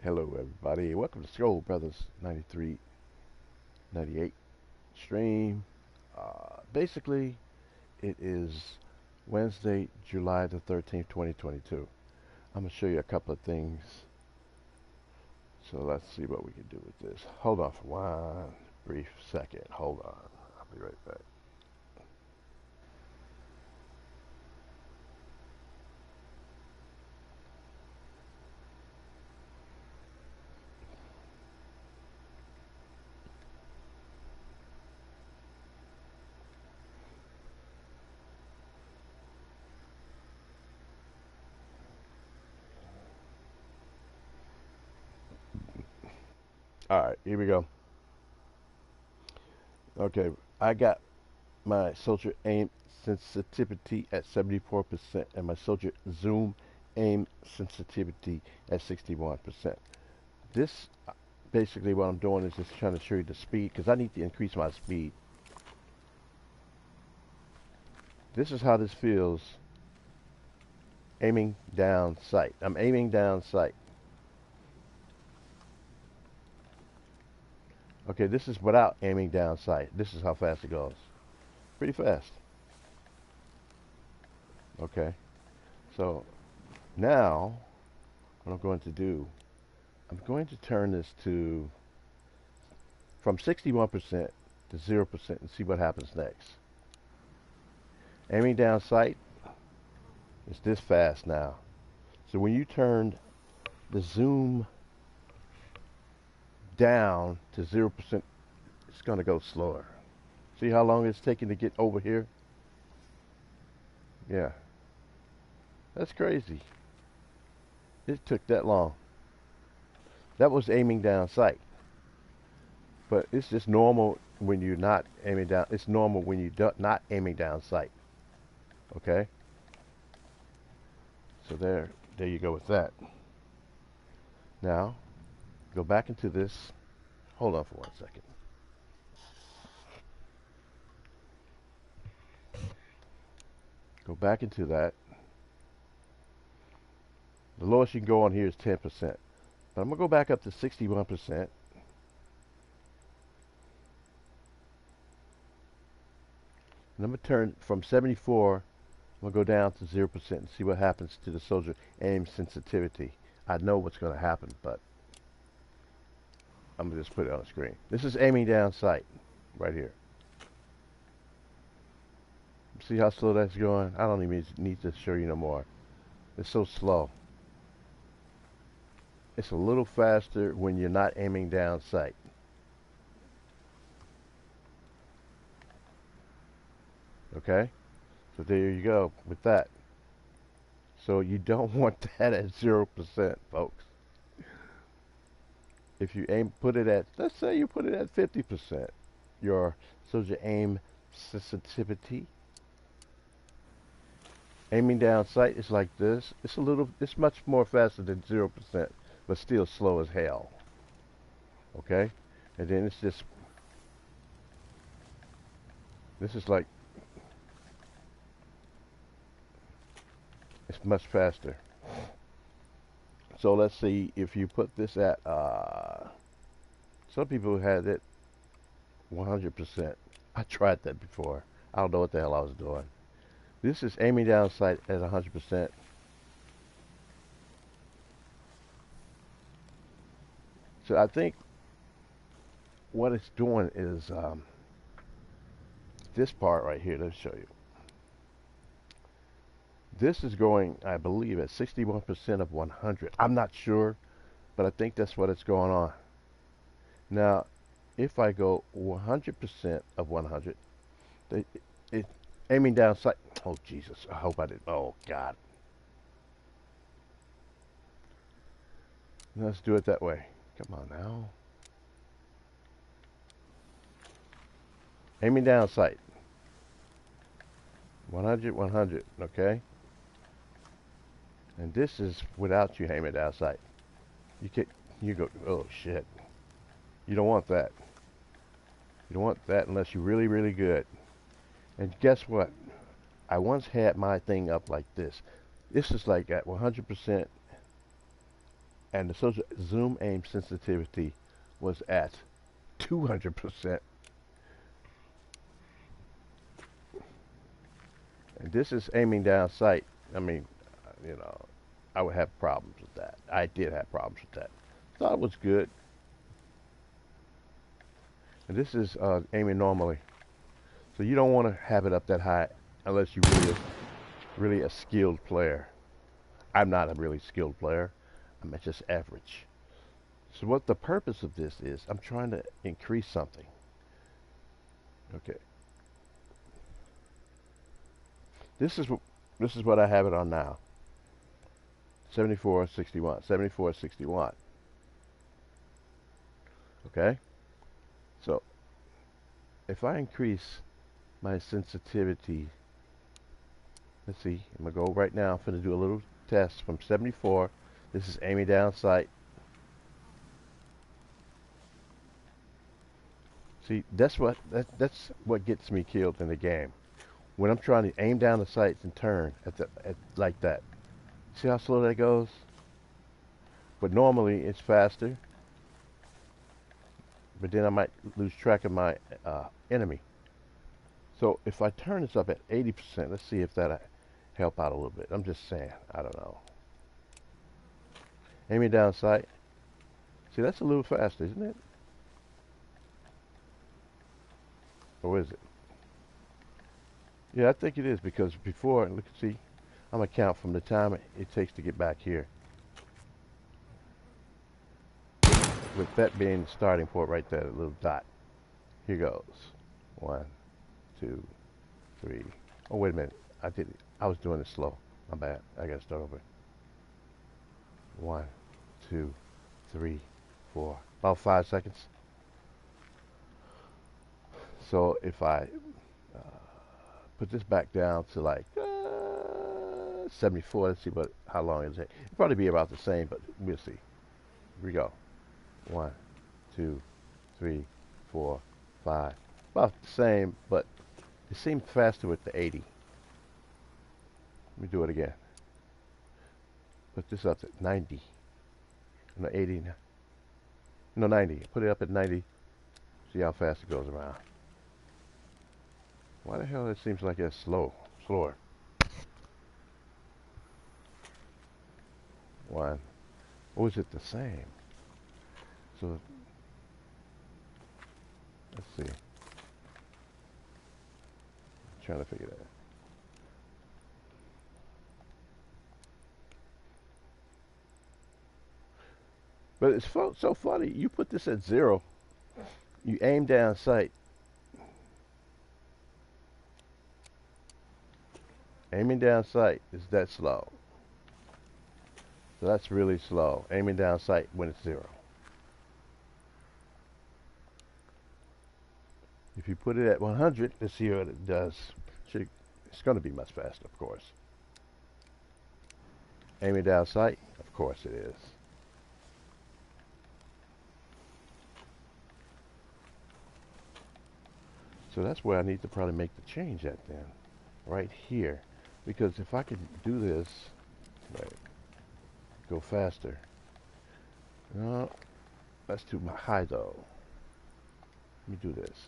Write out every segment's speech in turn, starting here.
Hello, everybody. Welcome to Scroll Brothers 9398 stream. Basically, it is Wednesday, July the 13th, 2022. I'm going to show you a couple of things. So let's see what we can do with this. Hold on for one brief second. Hold on. I'll be right back. All right, here we go. Okay, I got my soldier aim sensitivity at 74% and my soldier zoom aim sensitivity at 61%. This basically what I'm doing is just trying to show you the speed because I need to increase my speed. This is how this feels aiming down sight. I'm aiming down sight. Okay, this is without aiming down sight. This is how fast it goes. Pretty fast. Okay, so now what I'm going to do, I'm going to turn this to from 61% to 0% and see what happens next. Aiming down sight is this fast now. So when you turn the zoom down to 0%, it's going to go slower. See how long it's taking to get over here? Yeah, that's crazy. It took that long. That was aiming down sight. But it's just normal when you're not aiming down. It's normal when you're not aiming down sight. Okay? So there you go with that. Now, go back into this. Hold on for 1 second. Go back into that. The lowest you can go on here is 10%. But I'm going to go back up to 61%. And I'm going to turn from 74, I'm going to go down to 0% and see what happens to the soldier aim sensitivity. I know what's going to happen, but I'm going to just put it on the screen. This is aiming down sight right here. See how slow that's going? I don't even need to show you no more. It's so slow. It's a little faster when you're not aiming down sight. Okay? So there you go with that. So you don't want that at 0%, folks. If you put it at, let's say you put it at 50%, your soldier aim sensitivity. Aiming down sight is like this. It's much more faster than 0%, but still slow as hell. Okay? And then this is like, it's much faster. So let's see if you put this at, some people had it 100%. I tried that before. I don't know what the hell I was doing. This is aiming down sight at 100%. So I think what it's doing is this part right here. Let's show you. This is going, I believe, at 61% of 100. I'm not sure, but I think that's what it's going on. Now, if I go 100% of 100, it aiming down sight. Oh, Jesus. I hope I didn't. Oh, God. Let's do it that way. Come on now. Aiming down sight. 100, 100, okay? And this is without you aiming down sight. You go, oh shit. You don't want that. You don't want that unless you're really, really good. And guess what? I once had my thing up like this. This is like at 100%. and the zoom aim sensitivity was at 200%. And this is aiming down sight. I mean, you know, I would have problems with that. I did have problems with that. Thought it was good. And this is aiming normally. So you don't want to have it up that high unless you really a skilled player. I'm not a really skilled player. I'm just average. So what the purpose of this is, I'm trying to increase something. Okay. This is what I have it on now. 7461. 7461. Okay? So if I increase my sensitivity, let's see, I'm gonna go right now. I'm gonna do a little test from 74. This is aiming down sight. See, that's what gets me killed in the game. When I'm trying to aim down the sights and turn at like that. See how slow that goes? But normally it's faster. But then I might lose track of my enemy. So if I turn this up at 80%, let's see if that help out a little bit. I'm just saying. I don't know. Aiming down sight. See, that's a little faster, isn't it? Or is it? Yeah, I think it is because before, look, see, I'm gonna count from the time it takes to get back here. With that being the starting point right there, the little dot. Here goes. 1, 2, 3. Oh, wait a minute. I was doing it slow. My bad. I gotta start over. 1, 2, 3, 4. About 5 seconds. So if I put this back down to like 74, let's see how long it'll take. It'll probably be about the same, but we'll see. Here we go. 1, 2, 3, 4, 5. About the same, but it seemed faster with the 80. Let me do it again. Put this up at 90. No, 80. No, 90. Put it up at 90. See how fast it goes around. Why the hell it seems like it's slower? 1. Or is it the same? So, let's see. I'm trying to figure that out. But it's so funny. You put this at 0. You aim down sight. Aiming down sight is that slow. So that's really slow. Aiming down sight when it's 0. If you put it at 100, let's see what it does. It's going to be much faster, of course. Aiming down sight, of course it is. So that's where I need to probably make the change at then. Right here. Because if I could do this, right, go faster. No, that's too high though. Let me do this.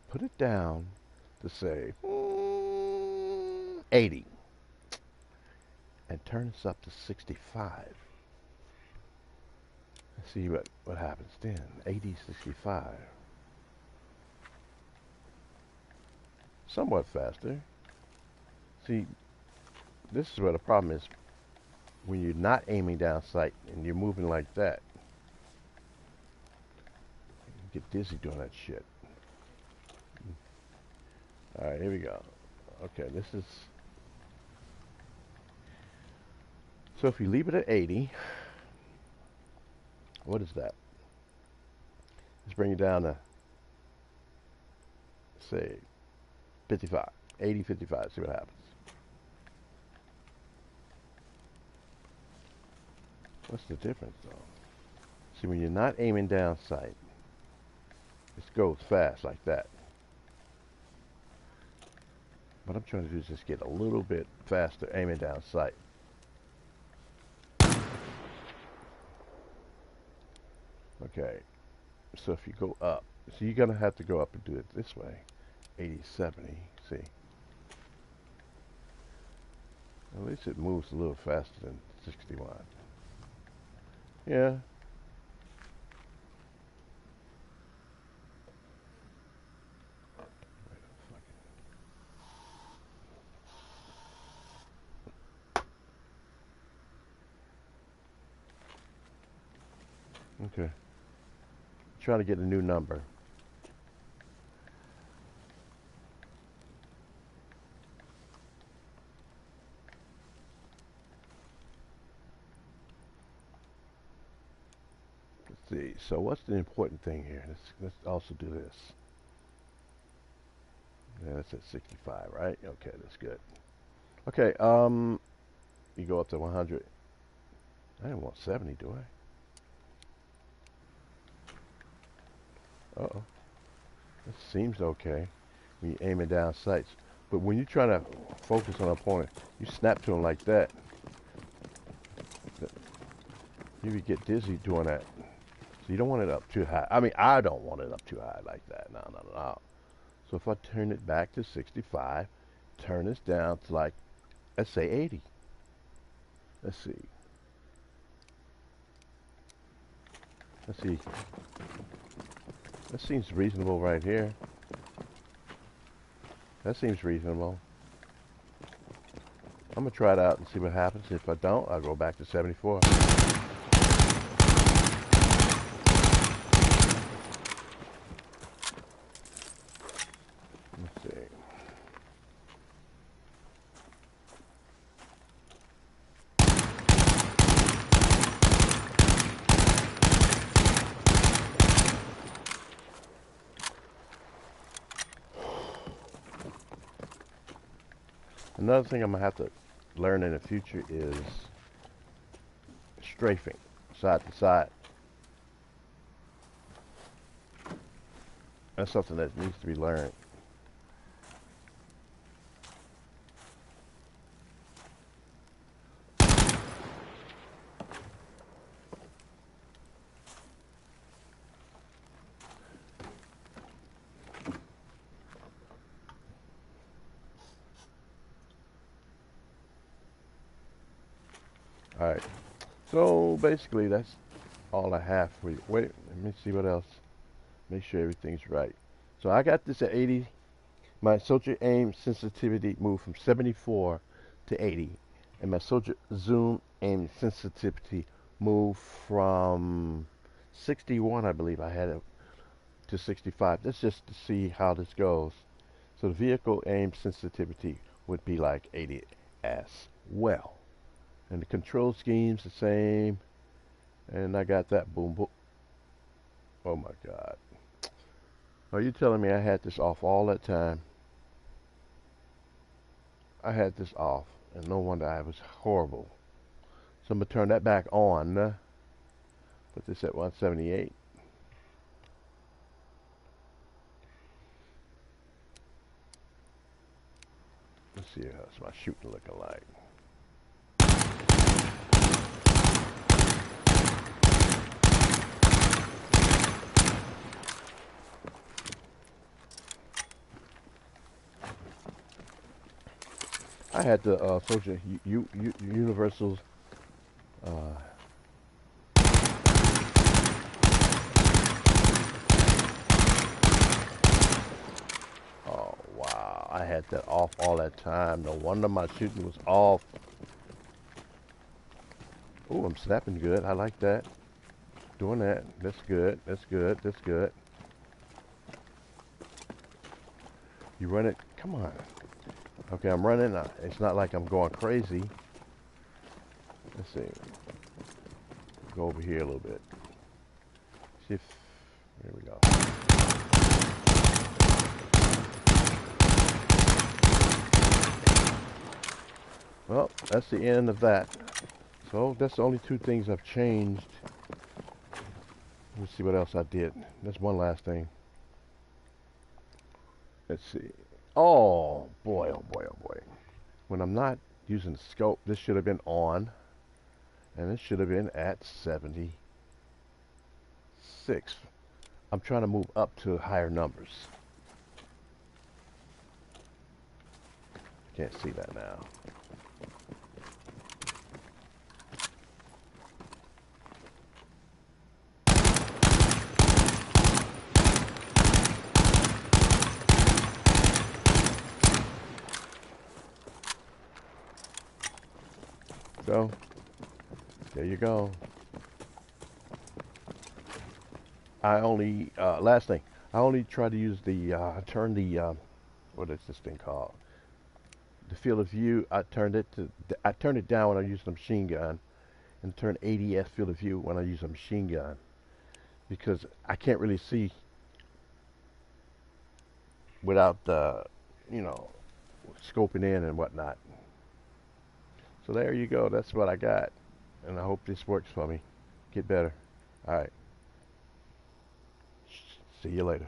Put it down to say 80. And turn this up to 65. Let's see what happens then. 80, 65. Somewhat faster. See, this is where the problem is. When you're not aiming down sight and you're moving like that, you get dizzy doing that shit. Alright, here we go. Okay, this is... So if you leave it at 80, what is that? Let's bring it down to, say, 55. 80, 55. See what happens. What's the difference, though? See, when you're not aiming down sight, it goes fast like that. What I'm trying to do is just get a little bit faster aiming down sight. Okay, so if you go up, so you're gonna have to go up and do it this way. 80, 70. See, at least it moves a little faster than 61. Yeah. Okay. Trying to get a new number. Let's see. So what's the important thing here? Let's also do this. Yeah, that's at 65, right? Okay, that's good. Okay, you go up to 100. I didn't want 70, do I? Uh-oh. It seems okay when you aim it down sights. But when you're trying to focus on an opponent, you snap to him like that. You could get dizzy doing that. So you don't want it up too high. I mean, I don't want it up too high like that. No, no, no. So if I turn it back to 65, turn this down to like, let's say 80. Let's see. Let's see. That seems reasonable right here. That seems reasonable. I'm going to try it out and see what happens. If I don't, I'll go back to 74. Let's see. Another thing I'm going to have to learn in the future is strafing, side to side. That's something that needs to be learned. All right. So basically, that's all I have for you. Wait, let me see what else. Make sure everything's right. So I got this at 80. My soldier aim sensitivity moved from 74 to 80. And my soldier zoom aim sensitivity moved from 61, I believe I had it, to 65. That's just to see how this goes. So the vehicle aim sensitivity would be like 80 as well. And the control scheme's the same. And I got that boom boom. Oh my God. Are you telling me I had this off all that time? I had this off, and no wonder I was horrible. So I'm going to turn that back on. Put this at 178. Let's see how's my shooting looking like. I had the Soldier Universal's uh, oh wow, I had that off all that time. No wonder my shooting was off. Oh, I'm snapping good. I like that. Doing that. That's good. That's good. That's good. You run it. Come on. Okay, I'm running. It's not like I'm going crazy. Let's see. Go over here a little bit. See if. Here we go. Well, that's the end of that. So that's the only two things I've changed. Let's see what else I did. That's one last thing. Let's see. Oh boy, oh boy, oh boy. When I'm not using the scope, this should have been on. And it should have been at 70. 6. I'm trying to move up to higher numbers. Can't see that now. So, there you go. I only, last thing, I only try to use the, turn the, what is this thing called? The field of view, I turned it down when I used the machine gun, and turn ADS field of view when I use a machine gun, because I can't really see without the, you know, scoping in and whatnot. So there you go. That's what I got, and I hope this works for me. Get better. All right. See you later.